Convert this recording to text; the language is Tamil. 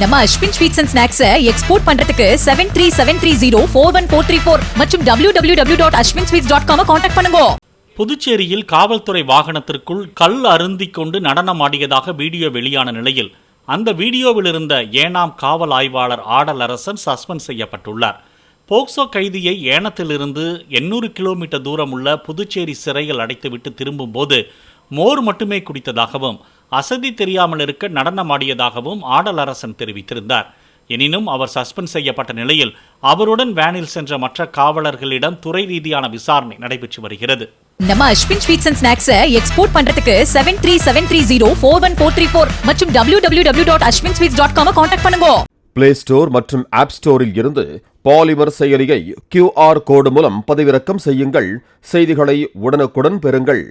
நம்ம Ashwin sweets and snacks export பண்றதுக்கு 7373041434 மற்றும் www.ashwinsweets.com கான்டாக்ட் பண்ணுங்க. புதுச்சேரியில் காவல்துறை வாகனத்திற்குள் கல் அருந்திக் கொண்டு நடனமாடியதாக வீடியோ வெளியான நிலையில் அந்த வீடியோவில் இருந்த ஏனாம் காவல் ஆய்வாளர் ஆடலரசன் சஸ்பெண்ட் செய்யப்பட்டுள்ளார். போக்சோ கைதியை ஏனத்திலிருந்து 800 கிலோமீட்டர் தூரம் உள்ள புதுச்சேரி சிறையில் அடைத்துவிட்டு திரும்பும் போது மோர் மட்டுமே குடித்ததாகவும் அசதி தெரியாமல் இருக்க நடனமாடியதாகவும் ஆடலரசன் தெரிவித்திருந்தார். எனினும் அவர் சஸ்பெண்ட் செய்யப்பட்ட நிலையில் அவருடன் வேனில் சென்ற மற்ற காவலர்களிடம் துறை ரீதியான விசாரணை நடைபெற்று வருகிறது. நம்ம Ashwin sweets and snacks export பண்றதுக்கு 7373041434 மற்றும் www.ashwinsweets.com கான்டாக்ட் பண்ணுங்க. பிளே ஸ்டோர் மற்றும் ஆப் ஸ்டோரில் இருந்து பாலிமர் செயலியை QR கோடு மூலம் பதிவிறக்கம் செய்யுங்கள். செய்திகளை உடனுக்குடன் பெறுங்கள்.